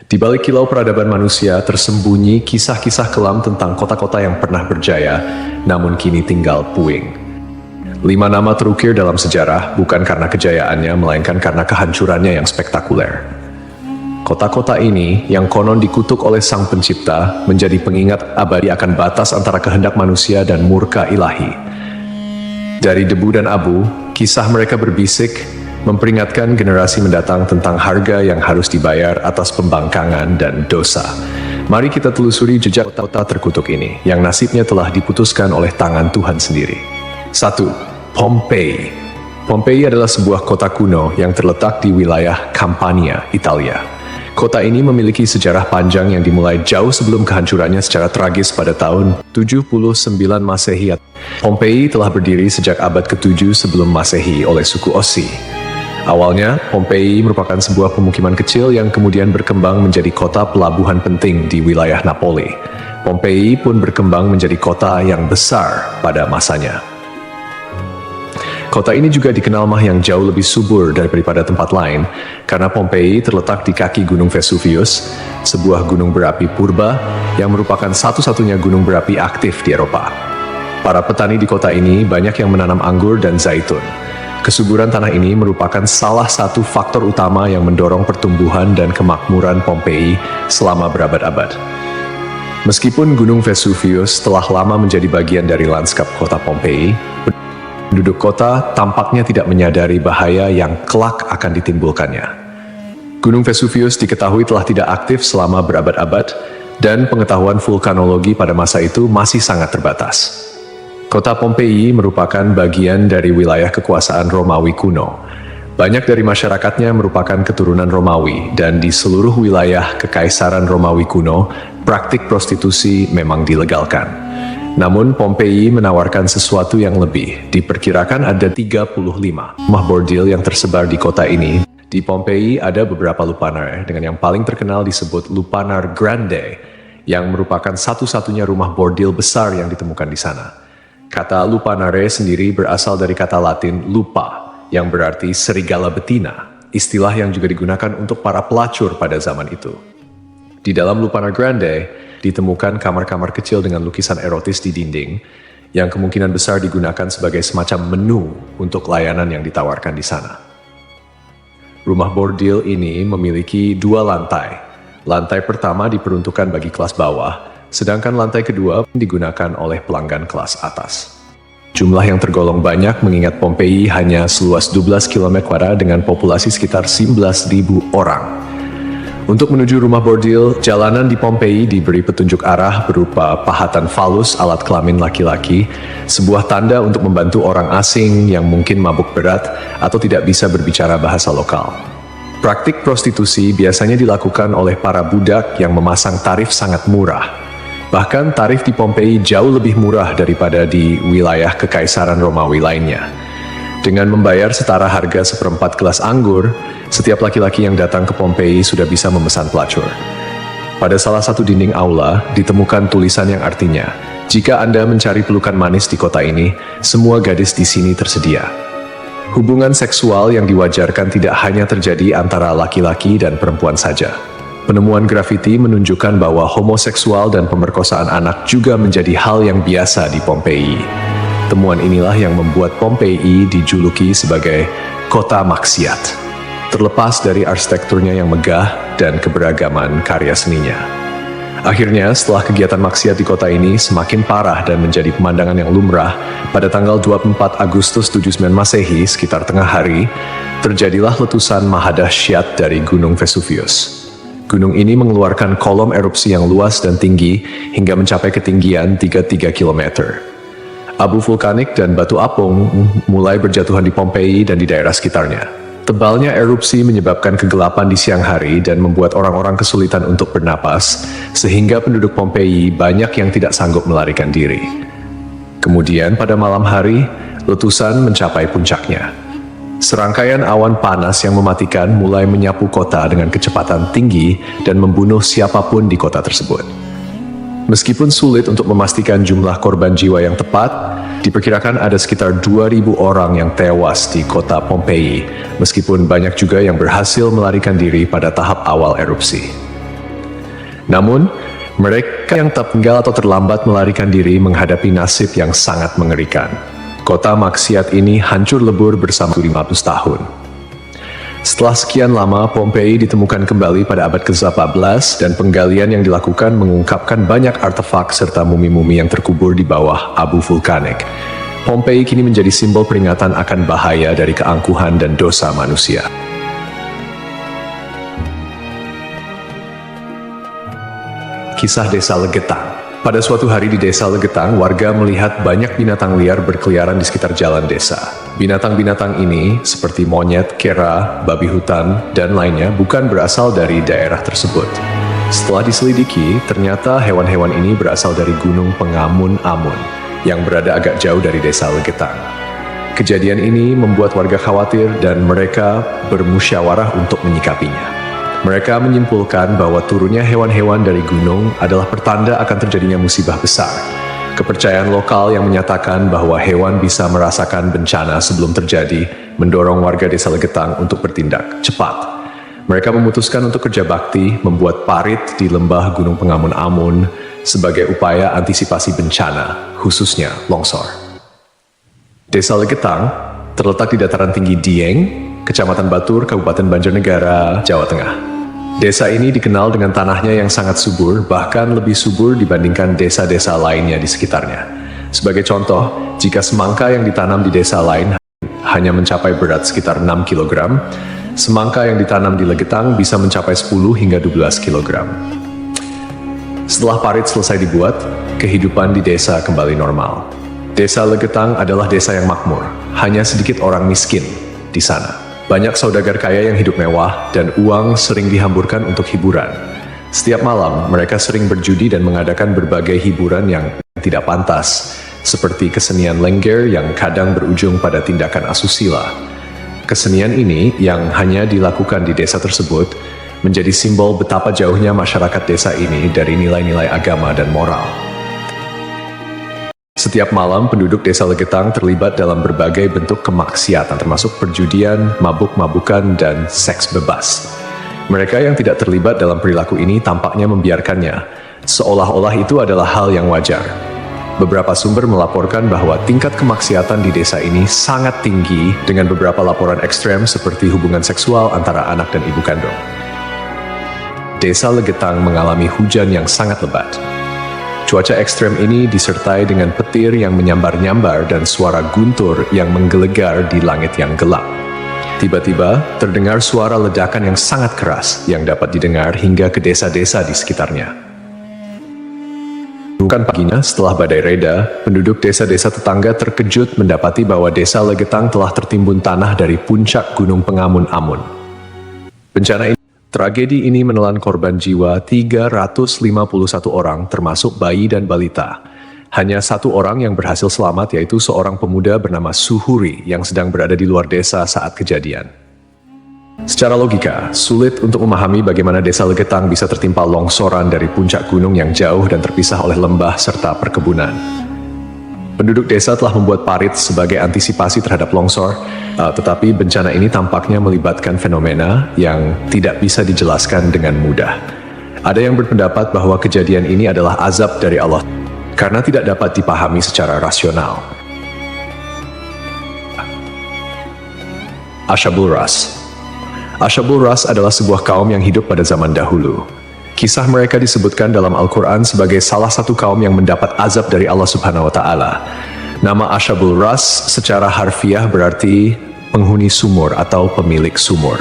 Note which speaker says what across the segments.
Speaker 1: Di balik kilau peradaban manusia tersembunyi kisah-kisah kelam tentang kota-kota yang pernah berjaya, namun kini tinggal puing. 5 nama terukir dalam sejarah bukan karena kejayaannya, melainkan karena kehancurannya yang spektakuler. Kota-kota ini, yang konon dikutuk oleh Sang Pencipta, menjadi pengingat abadi akan batas antara kehendak manusia dan murka ilahi. Dari debu dan abu, kisah mereka berbisik, memperingatkan generasi mendatang tentang harga yang harus dibayar atas pembangkangan dan dosa. Mari kita telusuri jejak kota terkutuk ini, yang nasibnya telah diputuskan oleh tangan Tuhan sendiri. 1. Pompei. Pompei adalah sebuah kota kuno yang terletak di wilayah Campania, Italia. Kota ini memiliki sejarah panjang yang dimulai jauh sebelum kehancurannya secara tragis pada tahun 79 Masehi. Pompei telah berdiri sejak abad ke-7 sebelum Masehi oleh suku Ossi. Awalnya, Pompei merupakan sebuah pemukiman kecil yang kemudian berkembang menjadi kota pelabuhan penting di wilayah Napoli. Pompei pun berkembang menjadi kota yang besar pada masanya. Kota ini juga dikenal yang jauh lebih subur daripada tempat lain, karena Pompei terletak di kaki Gunung Vesuvius, sebuah gunung berapi purba yang merupakan satu-satunya gunung berapi aktif di Eropa. Para petani di kota ini banyak yang menanam anggur dan zaitun. Kesuburan tanah ini merupakan salah satu faktor utama yang mendorong pertumbuhan dan kemakmuran Pompei selama berabad-abad. Meskipun Gunung Vesuvius telah lama menjadi bagian dari lanskap kota Pompei, penduduk kota tampaknya tidak menyadari bahaya yang kelak akan ditimbulkannya. Gunung Vesuvius diketahui telah tidak aktif selama berabad-abad, dan pengetahuan vulkanologi pada masa itu masih sangat terbatas. Kota Pompei merupakan bagian dari wilayah kekuasaan Romawi kuno. Banyak dari masyarakatnya merupakan keturunan Romawi, dan di seluruh wilayah Kekaisaran Romawi kuno, praktik prostitusi memang dilegalkan. Namun Pompei menawarkan sesuatu yang lebih. Diperkirakan ada 35 rumah bordil yang tersebar di kota ini. Di Pompei ada beberapa lupanar, dengan yang paling terkenal disebut Lupanar Grande, yang merupakan satu-satunya rumah bordil besar yang ditemukan di sana. Kata lupanare sendiri berasal dari kata Latin lupa, yang berarti serigala betina, istilah yang juga digunakan untuk para pelacur pada zaman itu. Di dalam Lupanar Grande, ditemukan kamar-kamar kecil dengan lukisan erotis di dinding, yang kemungkinan besar digunakan sebagai semacam menu untuk layanan yang ditawarkan di sana. Rumah bordil ini memiliki 2 lantai. Lantai pertama diperuntukkan bagi kelas bawah, sedangkan lantai kedua digunakan oleh pelanggan kelas atas. Jumlah yang tergolong banyak mengingat Pompei hanya seluas 12 km² dengan populasi sekitar 11.000 orang. Untuk menuju rumah bordil, jalanan di Pompei diberi petunjuk arah berupa pahatan falus alat kelamin laki-laki, sebuah tanda untuk membantu orang asing yang mungkin mabuk berat atau tidak bisa berbicara bahasa lokal. Praktik prostitusi biasanya dilakukan oleh para budak yang memasang tarif sangat murah. Bahkan tarif di Pompei jauh lebih murah daripada di wilayah Kekaisaran Romawi lainnya. Dengan membayar setara harga seperempat gelas anggur, setiap laki-laki yang datang ke Pompei sudah bisa memesan pelacur. Pada salah satu dinding aula, ditemukan tulisan yang artinya, "Jika Anda mencari pelukan manis di kota ini, semua gadis di sini tersedia." Hubungan seksual yang diwajarkan tidak hanya terjadi antara laki-laki dan perempuan saja. Penemuan grafiti menunjukkan bahwa homoseksual dan pemerkosaan anak juga menjadi hal yang biasa di Pompei. Temuan inilah yang membuat Pompei dijuluki sebagai kota maksiat, terlepas dari arsitekturnya yang megah dan keberagaman karya seninya. Akhirnya, setelah kegiatan maksiat di kota ini semakin parah dan menjadi pemandangan yang lumrah, pada tanggal 24 Agustus 79 Masehi, sekitar tengah hari, terjadilah letusan mahadahsyat dari Gunung Vesuvius. Gunung ini mengeluarkan kolom erupsi yang luas dan tinggi hingga mencapai ketinggian 33 km. Abu vulkanik dan batu apung mulai berjatuhan di Pompei dan di daerah sekitarnya. Tebalnya erupsi menyebabkan kegelapan di siang hari dan membuat orang-orang kesulitan untuk bernapas, sehingga penduduk Pompei banyak yang tidak sanggup melarikan diri. Kemudian pada malam hari, letusan mencapai puncaknya. Serangkaian awan panas yang mematikan mulai menyapu kota dengan kecepatan tinggi dan membunuh siapapun di kota tersebut. Meskipun sulit untuk memastikan jumlah korban jiwa yang tepat, diperkirakan ada sekitar 2.000 orang yang tewas di kota Pompei, meskipun banyak juga yang berhasil melarikan diri pada tahap awal erupsi. Namun, mereka yang tertinggal atau terlambat melarikan diri menghadapi nasib yang sangat mengerikan. Kota maksiat ini hancur lebur bersama 500 tahun. Setelah sekian lama, Pompei ditemukan kembali pada abad ke-14 dan penggalian yang dilakukan mengungkapkan banyak artefak serta mumi-mumi yang terkubur di bawah abu vulkanik. Pompei kini menjadi simbol peringatan akan bahaya dari keangkuhan dan dosa manusia. Kisah Desa Legetang. Pada suatu hari di Desa Legetang, warga melihat banyak binatang liar berkeliaran di sekitar jalan desa. Binatang-binatang ini, seperti monyet, kera, babi hutan, dan lainnya, bukan berasal dari daerah tersebut. Setelah diselidiki, ternyata hewan-hewan ini berasal dari Gunung Pengamun-Amun, yang berada agak jauh dari Desa Legetang. Kejadian ini membuat warga khawatir dan mereka bermusyawarah untuk menyikapinya. Mereka menyimpulkan bahwa turunnya hewan-hewan dari gunung adalah pertanda akan terjadinya musibah besar. Kepercayaan lokal yang menyatakan bahwa hewan bisa merasakan bencana sebelum terjadi mendorong warga Desa Legetang untuk bertindak cepat. Mereka memutuskan untuk kerja bakti membuat parit di lembah Gunung Pengamun-Amun sebagai upaya antisipasi bencana, khususnya longsor. Desa Legetang terletak di dataran tinggi Dieng, Kecamatan Batur, Kabupaten Banjarnegara, Jawa Tengah. Desa ini dikenal dengan tanahnya yang sangat subur, bahkan lebih subur dibandingkan desa-desa lainnya di sekitarnya. Sebagai contoh, jika semangka yang ditanam di desa lain hanya mencapai berat sekitar 6 kg, semangka yang ditanam di Legetang bisa mencapai 10 hingga 12 kg. Setelah parit selesai dibuat, kehidupan di desa kembali normal. Desa Legetang adalah desa yang makmur, hanya sedikit orang miskin di sana. Banyak saudagar kaya yang hidup mewah dan uang sering dihamburkan untuk hiburan. Setiap malam, mereka sering berjudi dan mengadakan berbagai hiburan yang tidak pantas, seperti kesenian lengger yang kadang berujung pada tindakan asusila. Kesenian ini yang hanya dilakukan di desa tersebut menjadi simbol betapa jauhnya masyarakat desa ini dari nilai-nilai agama dan moral. Setiap malam, penduduk Desa Legetang terlibat dalam berbagai bentuk kemaksiatan, termasuk perjudian, mabuk-mabukan, dan seks bebas. Mereka yang tidak terlibat dalam perilaku ini tampaknya membiarkannya, seolah-olah itu adalah hal yang wajar. Beberapa sumber melaporkan bahwa tingkat kemaksiatan di desa ini sangat tinggi, dengan beberapa laporan ekstrem seperti hubungan seksual antara anak dan ibu kandung. Desa Legetang mengalami hujan yang sangat lebat. Cuaca ekstrem ini disertai dengan petir yang menyambar-nyambar dan suara guntur yang menggelegar di langit yang gelap. Tiba-tiba, terdengar suara ledakan yang sangat keras yang dapat didengar hingga ke desa-desa di sekitarnya. Bukan paginya, setelah badai reda, penduduk desa-desa tetangga terkejut mendapati bahwa Desa Legetang telah tertimbun tanah dari puncak Gunung Pengamun-Amun. Tragedi ini menelan korban jiwa 351 orang, termasuk bayi dan balita. Hanya satu orang yang berhasil selamat, yaitu seorang pemuda bernama Suhuri yang sedang berada di luar desa saat kejadian. Secara logika, sulit untuk memahami bagaimana Desa Legetang bisa tertimpa longsoran dari puncak gunung yang jauh dan terpisah oleh lembah serta perkebunan. Penduduk desa telah membuat parit sebagai antisipasi terhadap longsor, tetapi bencana ini tampaknya melibatkan fenomena yang tidak bisa dijelaskan dengan mudah. Ada yang berpendapat bahwa kejadian ini adalah azab dari Allah, karena tidak dapat dipahami secara rasional. Ashabul Ras. Ashabul Ras adalah sebuah kaum yang hidup pada zaman dahulu. Kisah mereka disebutkan dalam Al-Quran sebagai salah satu kaum yang mendapat azab dari Allah Subhanahu wa Ta'ala. Nama Ashabul Ras secara harfiah berarti penghuni sumur atau pemilik sumur.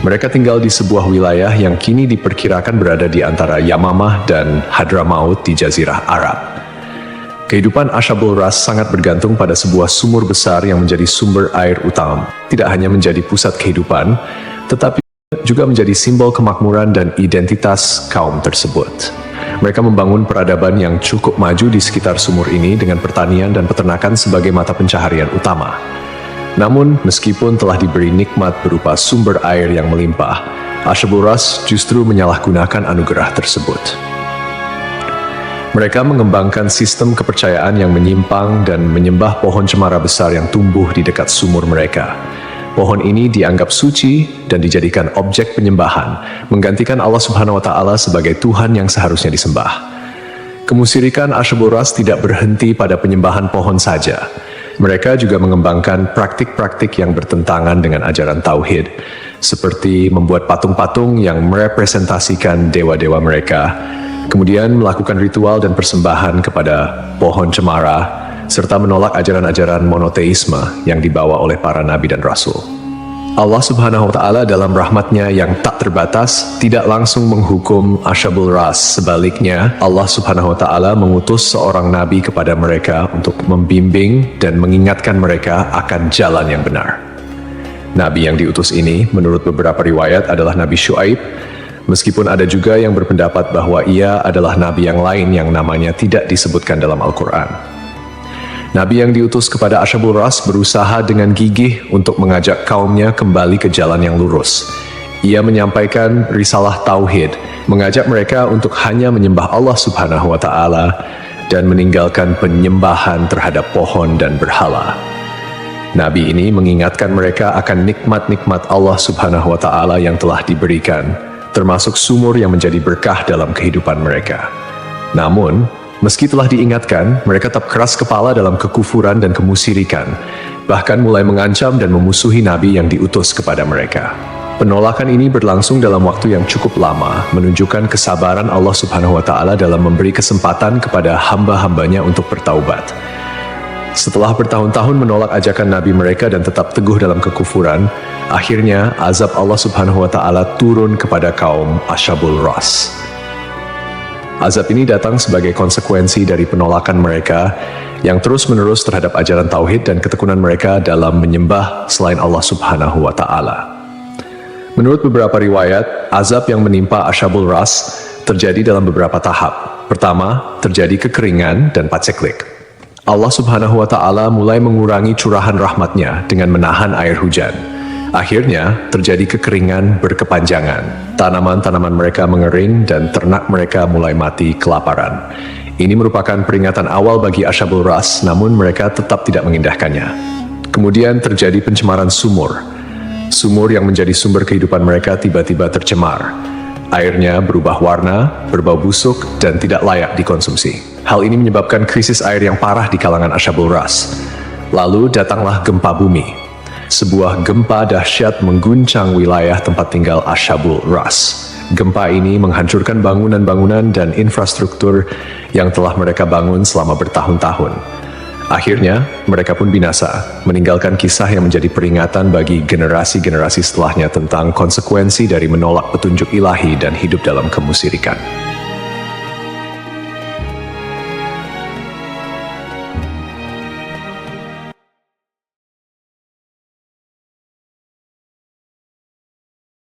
Speaker 1: Mereka tinggal di sebuah wilayah yang kini diperkirakan berada di antara Yamamah dan Hadramaut di Jazirah Arab. Kehidupan Ashabul Ras sangat bergantung pada sebuah sumur besar yang menjadi sumber air utama. Tidak hanya menjadi pusat kehidupan, tetapi juga menjadi simbol kemakmuran dan identitas kaum tersebut. Mereka membangun peradaban yang cukup maju di sekitar sumur ini dengan pertanian dan peternakan sebagai mata pencaharian utama. Namun, meskipun telah diberi nikmat berupa sumber air yang melimpah, Ashabul Ras justru menyalahgunakan anugerah tersebut. Mereka mengembangkan sistem kepercayaan yang menyimpang dan menyembah pohon cemara besar yang tumbuh di dekat sumur mereka. Pohon ini dianggap suci dan dijadikan objek penyembahan, menggantikan Allah Subhanahu wa Ta'ala sebagai Tuhan yang seharusnya disembah. Kemusyrikan Asyabul Ras tidak berhenti pada penyembahan pohon saja. Mereka juga mengembangkan praktik-praktik yang bertentangan dengan ajaran Tauhid, seperti membuat patung-patung yang merepresentasikan dewa-dewa mereka, kemudian melakukan ritual dan persembahan kepada pohon cemara, serta menolak ajaran-ajaran monoteisme yang dibawa oleh para nabi dan rasul. Allah Subhanahu wa Ta'ala dalam rahmatnya yang tak terbatas tidak langsung menghukum Asyabul Ras. Sebaliknya, Allah Subhanahu wa Ta'ala mengutus seorang nabi kepada mereka untuk membimbing dan mengingatkan mereka akan jalan yang benar. Nabi yang diutus ini, menurut beberapa riwayat, adalah Nabi Syuaib, meskipun ada juga yang berpendapat bahwa ia adalah nabi yang lain yang namanya tidak disebutkan dalam Al-Quran. Nabi yang diutus kepada Asyabul Ras berusaha dengan gigih untuk mengajak kaumnya kembali ke jalan yang lurus. Ia menyampaikan risalah Tauhid, mengajak mereka untuk hanya menyembah Allah Subhanahu wa Ta'ala dan meninggalkan penyembahan terhadap pohon dan berhala. Nabi ini mengingatkan mereka akan nikmat-nikmat Allah Subhanahu wa Ta'ala yang telah diberikan, termasuk sumur yang menjadi berkah dalam kehidupan mereka. Namun, meski telah diingatkan, mereka tetap keras kepala dalam kekufuran dan kemusyrikan, bahkan mulai mengancam dan memusuhi Nabi yang diutus kepada mereka. Penolakan ini berlangsung dalam waktu yang cukup lama, menunjukkan kesabaran Allah Subhanahu wa Ta'ala dalam memberi kesempatan kepada hamba-hambanya untuk bertaubat. Setelah bertahun-tahun menolak ajakan Nabi mereka dan tetap teguh dalam kekufuran, akhirnya azab Allah Subhanahu wa Ta'ala turun kepada kaum Asyabul Ras. Azab ini datang sebagai konsekuensi dari penolakan mereka yang terus-menerus terhadap ajaran Tauhid dan ketekunan mereka dalam menyembah selain Allah Subhanahu wa Ta'ala. Menurut beberapa riwayat, azab yang menimpa Asyabul Ras terjadi dalam beberapa tahap. Pertama, terjadi kekeringan dan paceklik. Allah Subhanahu wa Ta'ala mulai mengurangi curahan rahmatnya dengan menahan air hujan. Akhirnya, terjadi kekeringan berkepanjangan. Tanaman-tanaman mereka mengering dan ternak mereka mulai mati kelaparan. Ini merupakan peringatan awal bagi Asyabul Ras, namun mereka tetap tidak mengindahkannya. Kemudian terjadi pencemaran sumur. Sumur yang menjadi sumber kehidupan mereka tiba-tiba tercemar. Airnya berubah warna, berbau busuk, dan tidak layak dikonsumsi. Hal ini menyebabkan krisis air yang parah di kalangan Asyabul Ras. Lalu datanglah gempa bumi. Sebuah gempa dahsyat mengguncang wilayah tempat tinggal Asyabul Ras. Gempa ini menghancurkan bangunan-bangunan dan infrastruktur yang telah mereka bangun selama bertahun-tahun. Akhirnya, mereka pun binasa, meninggalkan kisah yang menjadi peringatan bagi generasi-generasi setelahnya tentang konsekuensi dari menolak petunjuk ilahi dan hidup dalam kemusyrikan.